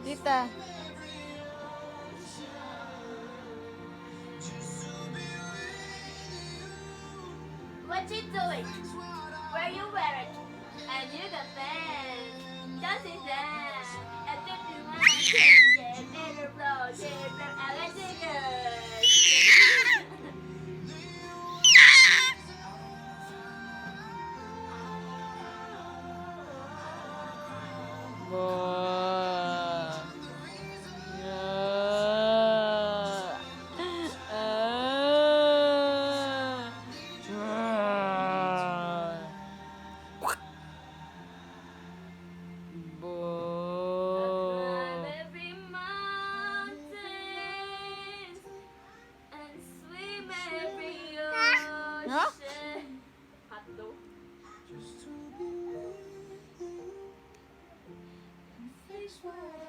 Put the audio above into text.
Tita. What you doing? Where you wear it? And you the fan. Just sit down. And if you want to get in the road, get from Alexis. Boy. Climb every mountain and swim every Huh? ocean. Hotdog. Face wide